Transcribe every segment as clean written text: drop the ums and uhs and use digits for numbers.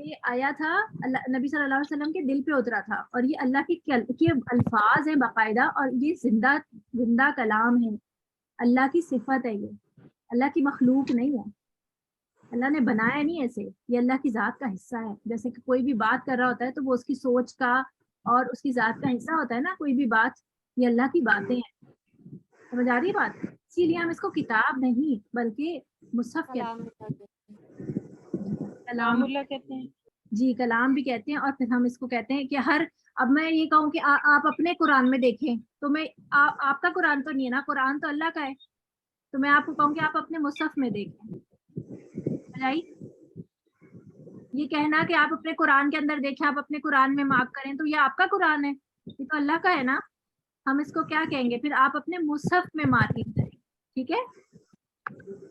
یہ آیا تھا نبی صلی اللہ علیہ وسلم کے دل پہ اترا تھا، اور یہ اللہ کے الفاظ ہیں باقاعدہ، اور یہ زندہ کلام ہے، اللہ کی صفت ہے، یہ اللہ کی مخلوق نہیں ہے، اللہ نے بنایا نہیں ایسے، یہ اللہ کی ذات کا حصہ ہے. جیسے کہ کوئی بھی بات کر رہا ہوتا ہے تو وہ اس کی سوچ کا اور اس کی ذات کا حصہ ہوتا ہے نا، کوئی بھی بات، یہ اللہ کی باتیں ہیں. سمجھ آ رہی ہے بات؟ اسی لیے ہم اس کو کتاب نہیں بلکہ مصحف کہتے ہیں، کلام کہتے ہیں. جی کلام بھی کہتے ہیں. اور پھر ہم اس کو کہتے ہیں کہ اب میں یہ کہوں کہ آپ اپنے قرآن میں دیکھیں تو میں آپ کا قرآن تو نہیں ہے نا، قرآن تو اللہ کا ہے، تو میں آپ کو کہوں کہ آپ اپنے مصحف میں دیکھیں. یہ کہنا کہ آپ اپنے قرآن کے اندر دیکھیں، آپ اپنے قرآن میں مارک کریں، تو یہ آپ کا قرآن ہے، یہ تو اللہ کا ہے نا. ہم اس کو کیا کہیں گے پھر؟ آپ اپنے مصحف میں مارکنگ کریں. ٹھیک ہے،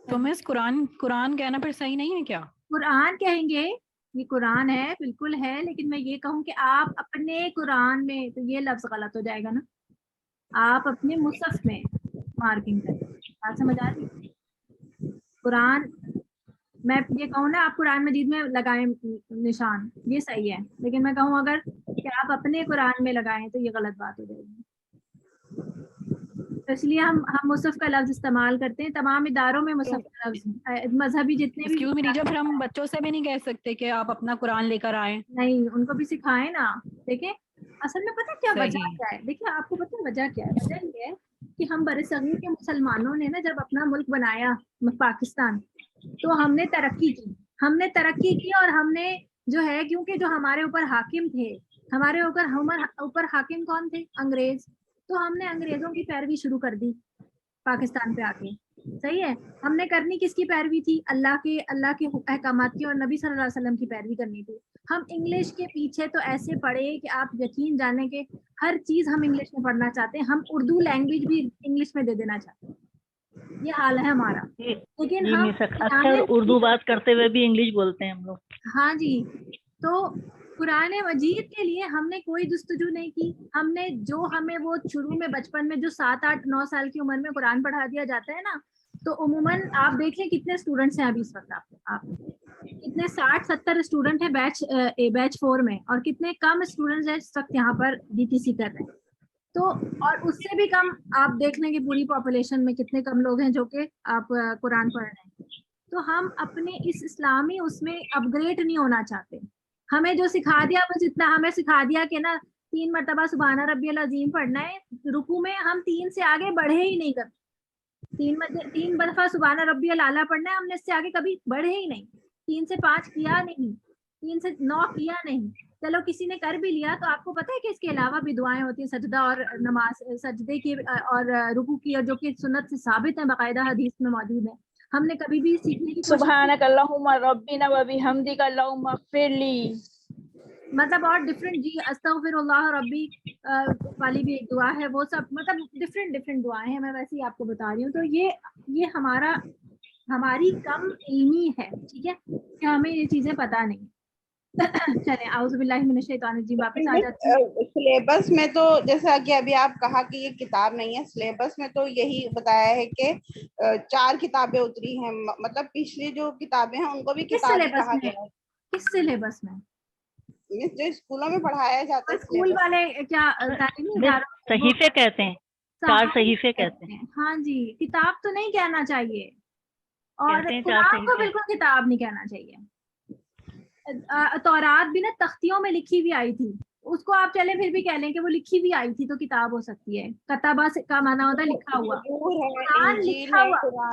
تو مس قرآن کہنا پھر صحیح نہیں ہے کیا؟ قرآن کہیں گے، یہ قرآن ہے، بالکل ہے، لیکن میں یہ کہوں کہ آپ اپنے قرآن میں، تو یہ لفظ غلط ہو جائے گا نا. آپ اپنے مصحف میں مارکنگ کریں. بات سمجھ آ رہی؟ قرآن میں یہ کہوں نا آپ قرآن مجید میں لگائیں نشان، یہ صحیح ہے، لیکن میں کہوں اگر کہ آپ اپنے قرآن میں لگائیں تو یہ غلط بات ہو جائے گی. تو اس لیے ہم مصحف کا لفظ استعمال کرتے ہیں. تمام اداروں میں مصحف کا لفظ، مذہبی جتنے بھی، ایکسکیوز می ٹیچر، پھر ہم بچوں سے بھی نہیں کہہ سکتے کہ آپ اپنا قرآن لے کر آئیں؟ نہیں، ان کو بھی سکھائیں نا. دیکھیں اصل میں پتہ کیا وجہ کیا ہے؟ دیکھیں آپ کو پتہ وجہ کیا ہے؟ وجہ یہ ہے کہ ہم برصغیر کے مسلمانوں نے نا جب اپنا ملک بنایا پاکستان، تو ہم نے ترقی کی اور ہم نے جو ہے، کیونکہ جو ہمارے اوپر حاکم تھے، ہمارے اوپر حاکم کون تھے؟ انگریز. تو ہم نے انگریزوں کی پیروی شروع کر دی پاکستان پہ آ کے. صحیح ہے، ہم نے کرنی کس کی پیروی تھی؟ اللہ کے احکامات کی اور نبی صلی اللہ علیہ وسلم کی پیروی کرنی تھی. ہم انگلش کے پیچھے تو ایسے پڑھے کہ آپ یقین جانیں کہ ہر چیز ہم انگلش میں پڑھنا چاہتے ہیں، ہم اردو لینگویج بھی انگلش میں دے دینا چاہتے ہیں. یہ حال ہے ہمارا. لیکن ہم اکثر اردو بات کرتے ہوئے بھی انگلش بولتے ہیں ہم لوگ. ہاں جی، تو قرآن مجید کے لیے ہم نے کوئی جستجو نہیں کی. ہم نے جو ہمیں وہ شروع میں بچپن میں جو 7, 8, 9 سال کی عمر میں قرآن پڑھا دیا جاتا ہے نا، تو عموماً آپ دیکھیں کتنے اسٹوڈنٹس ہیں ابھی اس وقت، آپ کتنے 60-70 اسٹوڈنٹ ہیں بیچ 4 میں، اور کتنے کم اسٹوڈنٹس ہیں اس وقت یہاں پر DTC کر رہے ہیں. تو اور اس سے بھی کم آپ دیکھ لیں کہ پوری پاپولیشن میں کتنے کم لوگ ہیں جو کہ آپ قرآن پڑھ رہے ہیں. تو ہم اپنے اس اسلامی اس میں اپ گریڈ نہیں ہونا چاہتے. ہمیں جو سکھا دیا بس اتنا ہمیں سکھا دیا کہ نا 3 مرتبہ سبحان ربی العظیم پڑھنا ہے. رکوع میں ہم 3 سے آگے بڑھے ہی نہیں کبھی. 3 دفعہ سبحان ربی الاعلیٰ پڑھنا ہے، ہم نے اس سے آگے کبھی بڑھے ہی نہیں. 3 سے 5 کیا نہیں، 3 سے 9 کیا نہیں. چلو کسی نے کر بھی لیا تو آپ کو پتہ ہے کہ اس کے علاوہ بھی دعائیں ہوتی ہیں، سجدہ اور نماز، سجدے کی اور رکوع کی، اور جو کہ سنت سے ثابت ہیں، باقاعدہ حدیث میں موجود ہیں. ہم نے کبھی بھی سیکھنے کی سبحانک اللہم ربنا و بحمدک اللہم اغفر لی، مطلب اور ڈفرینٹ، جی استغفر اللہ ربی والی بھی ایک دعا ہے، وہ سب مطلب ڈفرینٹ دعائیں ہیں. میں ویسے ہی آپ کو بتا رہی ہوں. تو یہ ہماری کم علمی ہے، ٹھیک ہے، کہ ہمیں یہ چیزیں پتہ نہیں. چلیں اعوذ باللہ من الشیطان الرجیم، واپس آ جاتی ہیں. سلیبس میں تو جیسا کہ ابھی آپ کہا کہ یہ کتاب نہیں ہے، سلیبس میں تو یہی بتایا ہے کہ 4 کتابیں اتری ہیں، مطلب پچھلی جو کتابیں ہیں ان کو بھی کتاب ہی کہا گیا ہے. کس سلیبس میں؟ جو اسکولوں میں پڑھایا جاتا ہے. اسکول والے کیا تعلیمی اداروں صحیفے کہتے ہیں، 4 صحیفے کہتے ہیں. ہاں جی، کتاب تو نہیں کہنا چاہیے، اور کہتے ہیں 4 قرآن کو صحیفے. بالکل کتاب نہیں کہنا چاہیے. تورات بھی نا تختیوں میں لکھی ہوئی آئی تھی، اس کو آپ چلیں پھر بھی کہہ لیں کہ وہ لکھی ہوئی آئی تھی تو کتاب ہو سکتی ہے. کتابہ کا معنی ہوتا ہے لکھا ہوا. قرآن لکھا ہوا.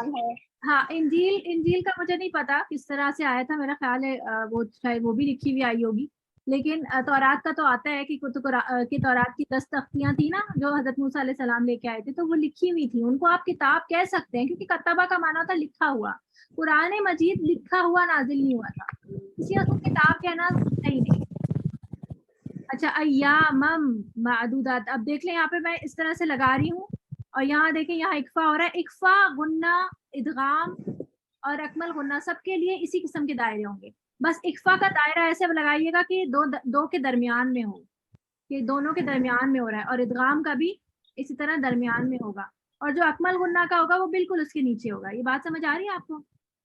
ہاں، انجیل کا مجھے نہیں پتا کس طرح سے آیا تھا، میرا خیال ہے وہ شاید وہ بھی لکھی ہوئی آئی ہوگی. لیکن تورات کا تو آتا ہے کہ تورات کی 10 تختیاں تھی نا جو حضرت موسیٰ علیہ السلام لے کے آئے تھے، تو وہ لکھی ہوئی تھی. ان کو آپ کتاب کہہ سکتے ہیں کیونکہ کتابہ کا معنی ہوتا ہے لکھا ہوا. قرآن مجید لکھا ہوا نازل نہیں ہوا تھا، اس لیے اس کو کتاب کہنا صحیح نہیں. اچھا، ایام معدودات. اب دیکھ لیں یہاں پہ میں اس طرح سے لگا رہی ہوں، اور یہاں دیکھیں یہاں اکفا ہو رہا ہے. اکفا، غنہ، ادغام اور اکمل غنہ سب کے لیے اسی قسم کے دائرے ہوں گے. بس اکفا کا دائرہ ایسے لگائیے گا کہ دو کے درمیان میں ہو، کہ دونوں کے درمیان میں ہو رہا ہے، اور ادغام کا بھی اسی طرح درمیان میں ہوگا، اور جو اکمل غنہ کا ہوگا وہ بالکل اس کے نیچے ہوگا. یہ بات سمجھ آ رہی ہے آپ کو؟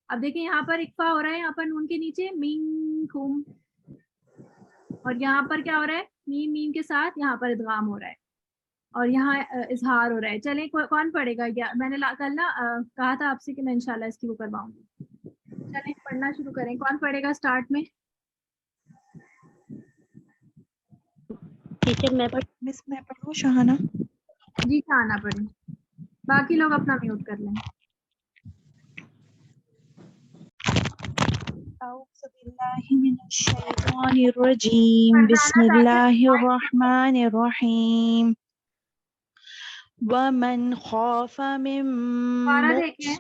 اب دیکھیں یہاں پر اکفا ہو رہا ہے، یہاں پر نون کے نیچے منکم، اور یہاں پر کیا ہو رہا ہے؟ میم میم کے ساتھ یہاں پر ادغام ہو رہا ہے اور یہاں اظہار ہو رہا ہے. چلیں کون پڑھے گا؟ میں نے کل نا کہا تھا آپ سے کہ میں انشاءاللہ اس کی وہ کرواؤں گی. چلیں پڑھنا شروع کریں. کون پڑھے گا اسٹارٹ میں؟ ٹیچر میں پڑھوں شہانہ. جی شہانہ پڑھیں. باقی لوگ اپنا میوٹ کر لیں. أعوذ بالله من الشيطان الرجيم بسم الله الرحمن الرحيم ومن خاف من دوبارہ موص دیکھیں.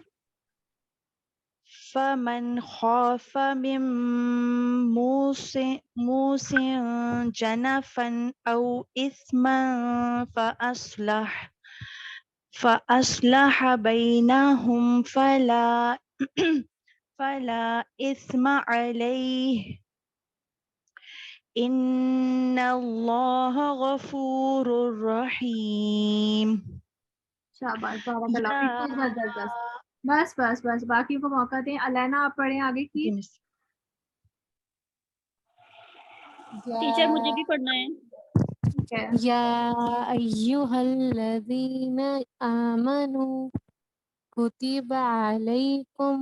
فمن خاف من موص جنفا أو إثما فأصلح بينهم فلا إثم عليه إن الله غفور رحيم. شاباش بارک اللہ فیک. بس بس بس باقی کو موقع دیں. الینا آپ پڑھیں آگے کی. ٹیچر مجھے بھی پڑھنا ہے. یا ایہا الذین آمنوا کتب علیکم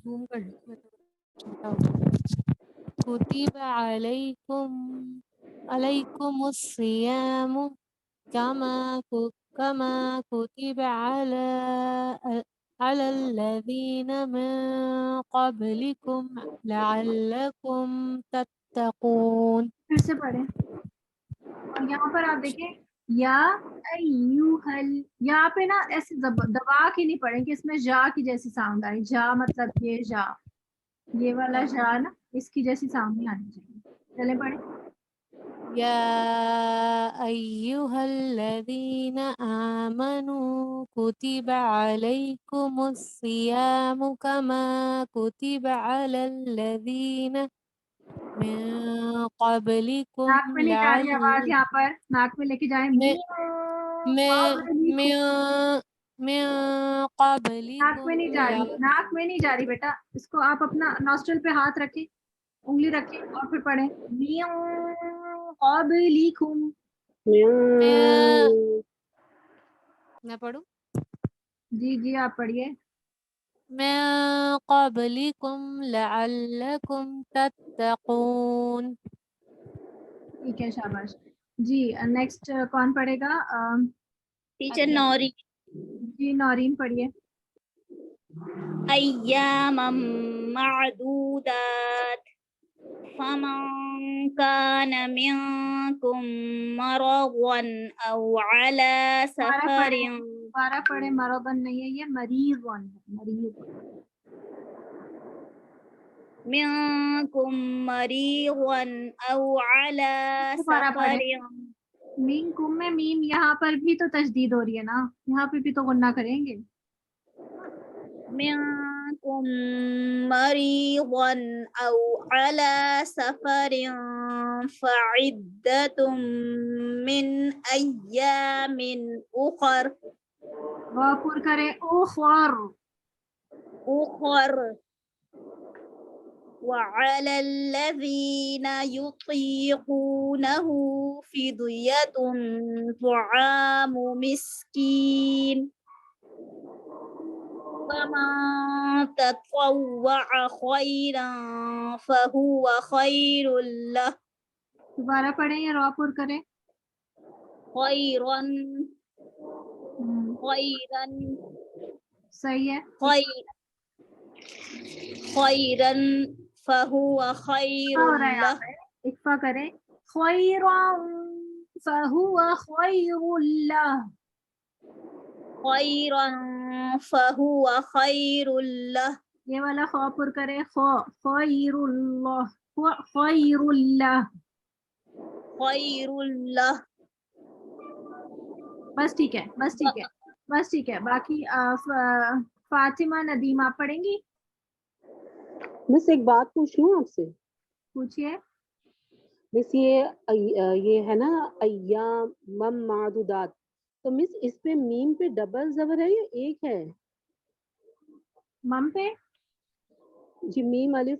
زوم کر کتب علیکم الصیام کما کتب علی الذین من قبلکم لعلکم تتقون. پھر سے پڑھیں. اور یہاں پر آپ دیکھیں یا ایوہل، یہاں پہ نا ایسے دبا کے نہیں پڑھیں کہ اس میں جا کی جیسی ساؤنڈ آئی. جا مطلب یہ جا، یہ والا جا نا اس کی جیسی ساؤنڈ نہیں آنی چاہیے. چلیں پڑھیں. یا ایہا الذین آمنوا کتب علیکم الصیام کما کتب علی الذین من قبلکم ناک میں نہیں جا رہی آواز. یہاں پر ناک میں لے کے جائیں. من ناک میں نہیں جا رہی، قبلکم ناک میں نہیں جا رہی بیٹا. اس کو آپ اپنا نوسٹرل پہ ہاتھ رکھیں، انگلی رکھیں اور پھر پڑھیں. من قبلکم. میں پڑھوں؟ جی جی آپ پڑھیے. من قبلکم لعلکم تتقون. ٹھیک ہے شاباش. جی نیکسٹ کون پڑھے گا؟ ٹیچر نوری. جی نورین پڑھیے. ایاما معدودات فمن كان منكم مرضا أو على سفر دوبارہ پڑھے. مرضن نہیں ہے یہ، مریضن. مریض منكم مريضا أو على دوبارہ سفر پڑھے. منکم میں میم یہاں پر بھی تو تشدید ہو رہی ہے نا، یہاں پہ بھی تو غنہ کریں گے. منكم مريضا أو على سفر فعدة من أيام أخر غافر کرے اخر. وعلى الذين يطيقونه فدية طعام مسكين فمن تطوع خيرا فهو خير له. دوبارہ پڑھیں یا غافر کرے. خيرا صحیح ہے. خيرا فهو خير له. اکفا کریں. خیرا فهو خیر له. خيرا فهو خير له. یہ والا خو پر کرے. خیر اللہ. خیر اللہ. خير له. بس ٹھیک ہے بس ٹھیک ہے بس ٹھیک ہے. باقی فاطمہ ندیم آپ پڑھیں گی. مس ایک بات پوچھ لوں آپ سے؟ پوچھیے. مس یہ ہے نا ایام معدودات، تو مس اس پہ میم پہ ڈبل زبر ہے یا ایک ہے؟ مم پہ جی میم الف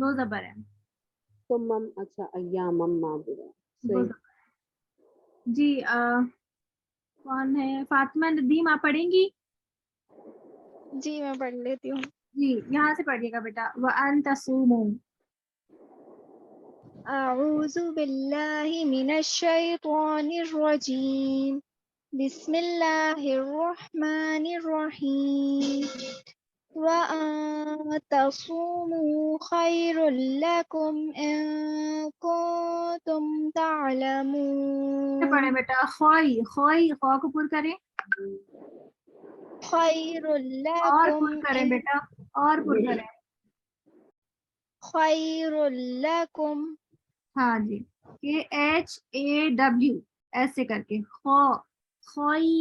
دو زبر ہے. تو مم اچھا ایام معدودہ دو صحیح. زبر. جی کون ہے؟ فاطمہ ندیم آپ پڑھیں گی؟ جی میں پڑھ لیتی ہوں. جی یہاں سے پڑھیے گا بیٹا. وَأَن تَصُومُوا. اعوذ باللہ من الشیطان الرجیم. بسم اللہ الرحمن الرحیم. وَأَن تَصُومُوا خَيْرٌ لَكُمْ إِن كُنتُم تعلمون. پڑھیں بیٹا. خوئی خوئی خو کو پر کریں خَيْرٌ اور لَكُمْ پر کریں إن بیٹا، اور پر کریں. خَيْرٌ لَكُمْ. ہاں جی KHAW ایسے کر کے خو خوئی.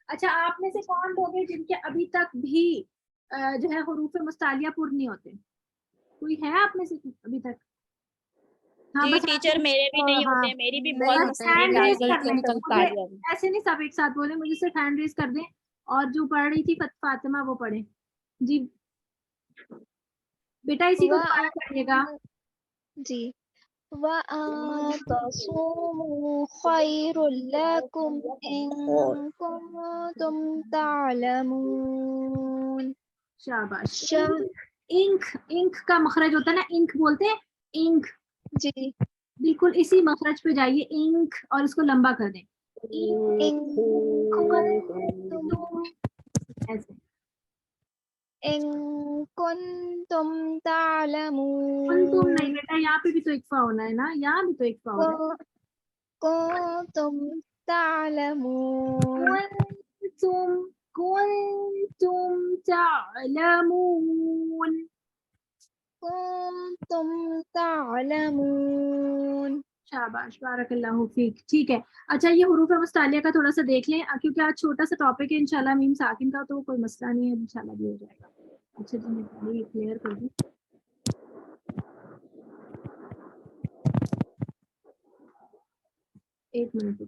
اچھا آپ میں سے کون لوگ ہیں جن کے ابھی تک بھی جو ہے حروف مستعلیہ پر نہیں ہوتے؟ کوئی ہے آپ میں سے ابھی تک؟ ہاں جی بس ٹیچر میرے بھی نہیں ہاں ہوتے، میری بھی بہت بس ہینڈ ریز کر لیں. مجھے مستعلیہ. ایسے نہیں سب ایک ساتھ بولے، مجھے صرف ہینڈ ریز کر دیں اور جو پڑھ رہی تھی فاطمہ وہ پڑھے. جی بیٹا اسی کو دوبارہ پڑھیے گا. جی وَأَن تَصُومُوا خَيْرٌ لَكُمْ إِن كُنتُم تعلمون. شاباش. انک انک کا مخرج ہوتا ہے نا، انک بولتے ہیں انک. جی بالکل اسی مخرج پہ جائیے انک اور اس کو لمبا کر دیں. ایسے إِن كُنتُم تعلمون. کنتم نہیں بیٹا، یہاں پہ بھی تو اکفا ہونا ہے نا، یہاں بھی تو اکفا ہونا ہے. كنتم تعلمون. کنتم تعلمون. كنتم تعلمون. شاباش بارک اللہ فیک. ٹھیک ہے. اچھا یہ حروف مستعلیہ کا تھوڑا سا دیکھ لیں کیونکہ آج چھوٹا سا ٹاپک ہے انشاءاللہ میم ساکن کا، تو کوئی مسئلہ نہیں ہے، انشاءاللہ بھی ہو جائے گا. اچھا جی میں پہلے یہ کلیئر کر دوں. ایک منٹ.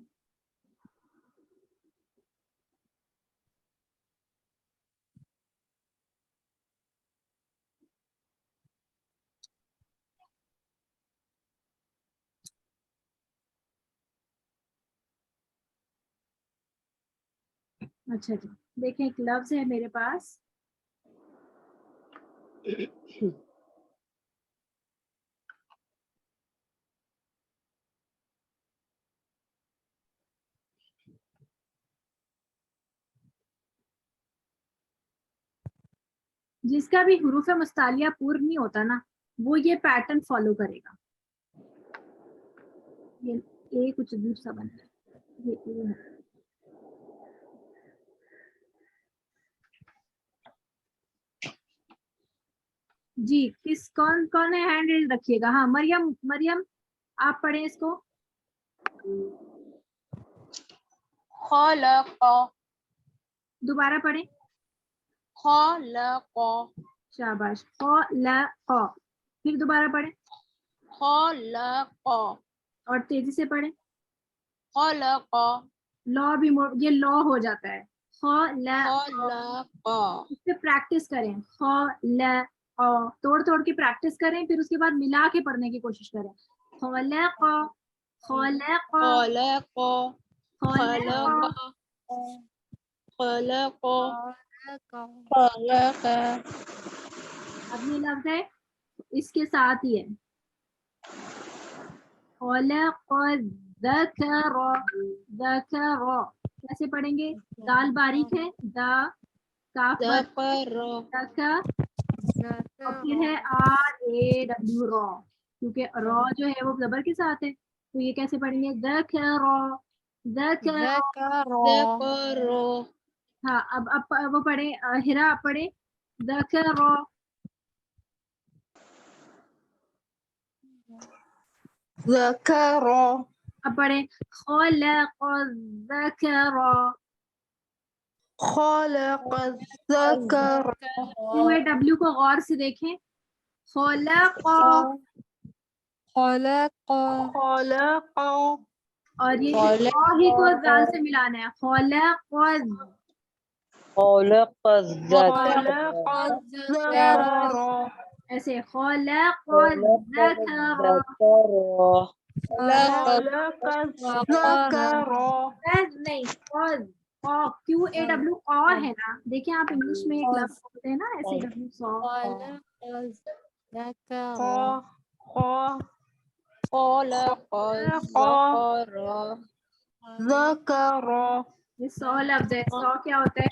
اچھا جی دیکھیں ایک لفظ ہے میرے پاس، جس کا بھی حروف مستعلیہ پور نہیں ہوتا نا وہ یہ پیٹرن فالو کرے گا. یہ کچھ عجیب سا بن ہے. یہ ہے. جی کس کون کون ہے؟ ہینڈ ریز رکھیے گا. ہاں مریم، مریم آپ پڑھیں اس کو. خلق دوبارہ پڑھیں. خلق شاباش. خلق. پھر دوبارہ پڑھیں خلق اور تیزی سے پڑھیں. خلق لو بھی یہ لو ہو جاتا ہے. خلق. خلق اس پہ پریکٹس کریں. خلق توڑ توڑ کے پریکٹس کریں، پھر اس کے بعد ملا کے پڑھنے کی کوشش کریں. خلق خلق خلق خلق. خلق خلق. اب یہ لفظ ہے اس کے ساتھ ہی ہے. خلق ذکر. ذکر کیسے پڑھیں گے؟ دال باریک ہے، دا کاف ذکر ذکر اور پھر ہے RAW را، کیونکہ را جو ہے وہ زبر کے ساتھ ہے تو یہ کیسے پڑھیں گے؟ ذکر ذکر. ذکر. ہاں اب وہ پڑھیں ہرا، آپ پڑھیں ذکر. ذکر اب پڑھیں خلق الذکر. خلق الذکر. QAW کو غور سے دیکھیں. خلق خلق خلق اور یہ ہی کو زال سے ملانا ہے. خلق خلق الذکر ایسے خلق خلق الذکر نہیں کیو اے ڈبلو ہے نا. دیکھیں آپ انگلش میں ایک لفظ بولتے ہیں نا ایسے ڈبلو سو یہ سو لفظ ہے. سو کیا ہوتا ہے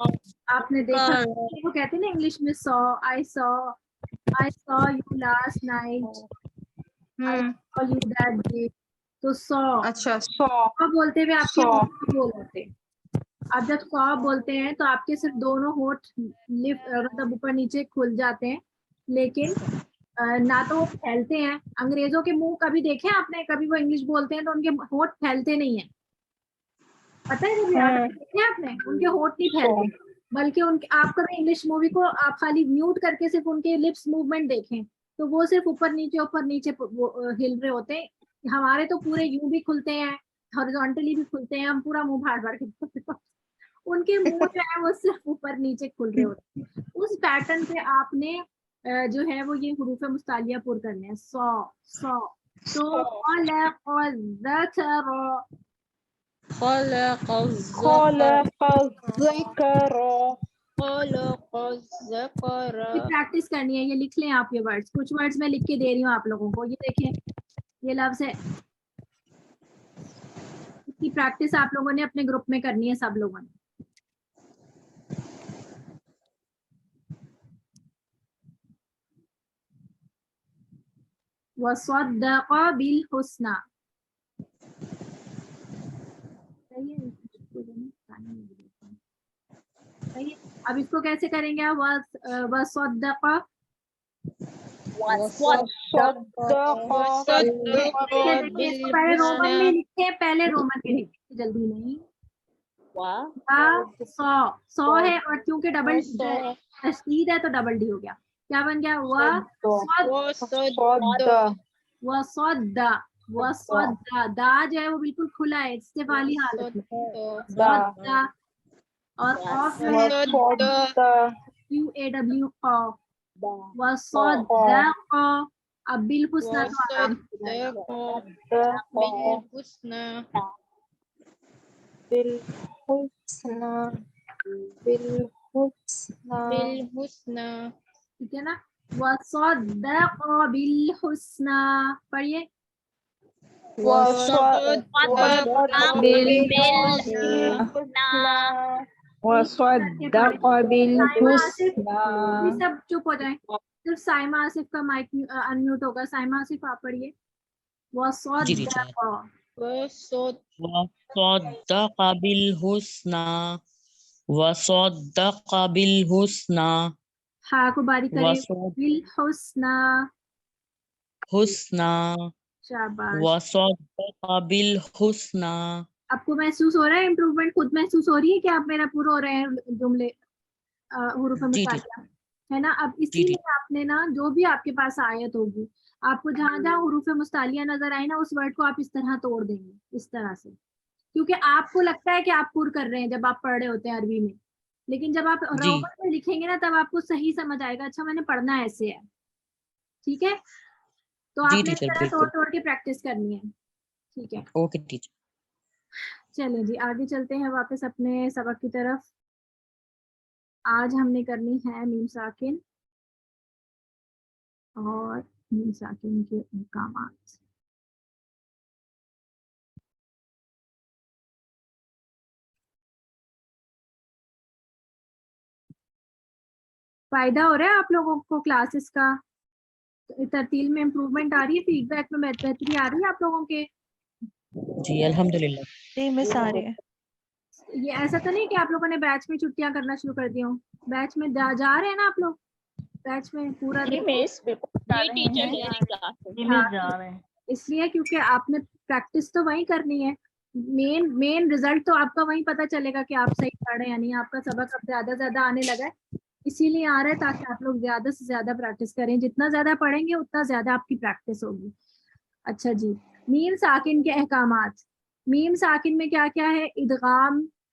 آپ نے دیکھا وہ کہتے ہیں نا انگلش میں so I saw you last night you that day. تو سو اچھا بولتے ہوئے آپ کے بول ہوتے ہیں. آپ جب سو بولتے ہیں تو آپ کے صرف دونوں ہونٹ مطلب اوپر نیچے کھل جاتے ہیں لیکن نہ تو وہ پھیلتے ہیں. انگریزوں کے منہ کبھی دیکھے آپ نے, کبھی وہ انگلش بولتے ہیں تو ان کے ہونٹ پھیلتے نہیں ہیں. پتہ ہے دیکھے آپ نے ان کے ہونٹ نہیں پھیلتے بلکہ ان کے آپ کبھی انگلش مووی کو آپ خالی میوٹ کر کے صرف ان کے لپس موومنٹ دیکھیں تو وہ صرف اوپر نیچے ہل رہے ہوتے ہیں. ہمارے تو پورے یوں بھی کھلتے ہیں ہارزونٹلی بھی کھلتے ہیں, ہم پورا منہ بھاڑ کے ان کے منہ جو ہے وہ صرف اوپر نیچے کھل رہے ہوتے ہیں. اس پیٹرن پہ آپ نے جو ہے وہ یہ حروف مستعلیہ پر کرنے ہیں. سو تو خلق الذکر پریکٹس کرنی ہے. یہ لکھ لیں آپ, یہ ورڈز کچھ ورڈز میں لکھ کے دے رہی ہوں آپ لوگوں کو. یہ دیکھیں یہ لفظ ہے, اس کی پریکٹس آپ لوگوں نے اپنے گروپ میں کرنی ہے سب لوگوں نے. وَصَدَّقَ بِالْحُسْنَى. اب اس کو کیسے کریں گے؟ وَصَدَّقَ پہلے رومن میں لکھے, پہلے رومن میں لکھے, جلدی نہیں. سو ہے اور کیونکہ ڈبل تشدید ہے تو ڈبل ڈی ہو گیا. کیا بن گیا؟ وَصَدَّ دا جو ہے وہ بالکل کھلا ہے استفالی حالت میں. اور قاف ہے کیو اے ڈبلیو قاف. وَصَدَّقَ اب بالحسنى تو آرام سے جائے گا. ٹھیک ہے نا. وَصَدَّقَ بِالْحُسْنَى پڑھیے. سب چپ ہو جائیں, صرف سائمہ آصف کا مائک انمیوٹ ہوگا. سائمہ آصف آپ پڑھیے. وَصَدَّقَ بالحسنى ہاں کو باریک کریں. بالحسنى شاباش. وصدق بالحسنى. آپ کو محسوس ہو رہا ہے امپروومنٹ, خود محسوس ہو رہی ہے کہ آپ میرا پورا ہو رہے ہیں جملے حروف مستعلیہ ہے نا. اب اسی لیے آپ نے نا جو بھی آپ کے پاس آیت ہوگی آپ کو جہاں جہاں حروف مستعلیہ نظر آئے نا اس ورڈ کو آپ اس طرح توڑ دیں گے اس طرح سے, کیونکہ آپ کو لگتا ہے کہ آپ پر کر رہے ہیں جب آپ پڑھ رہے ہوتے ہیں عربی میں, لیکن جب آپ رومن میں لکھیں گے نا تب آپ کو صحیح سمجھ آئے گا. اچھا میں نے پڑھنا ایسے ہے, ٹھیک ہے. تو آپ نے اس طرح توڑ توڑ کے پریکٹس کرنی ہے. ٹھیک ہے, اوکے ٹیچر. چلیں جی آگے چلتے ہیں واپس اپنے سبق کی طرف. آج ہم نے کرنی ہے میم ساکن اور میم ساکن کے احکامات. فائدہ ہو رہا ہے آپ لوگوں کو کلاسز کا؟ ترتیل میں امپروومنٹ آ رہی ہے, فیڈ بیک میں بہتری آ رہی ہے آپ لوگوں کے؟ جی الحمدللہ. جی مس آ رہی ہے. یہ ایسا تو نہیں کہ آپ لوگوں نے بیچ میں چھٹیاں کرنا شروع کر دی ہوں؟ بیچ میں جا رہے ہیں نا آپ لوگ بیچ میں پورا دن؟ اس لیے کیونکہ آپ نے پریکٹس تو وہیں کرنی ہے. مین رزلٹ تو آپ کا وہیں پتہ چلے گا کہ آپ صحیح پڑھ رہے ہیں, یعنی آپ کا سبق اب زیادہ زیادہ آنے لگا ہے, اسی لیے آ رہا ہے تاکہ آپ لوگ زیادہ سے زیادہ پریکٹس کریں. جتنا زیادہ پڑھیں گے اتنا زیادہ آپ کی پریکٹس ہوگی. اچھا جی, میم ساکن کے احکامات. میم ساکن میں کیا کیا ہے؟ ادغام,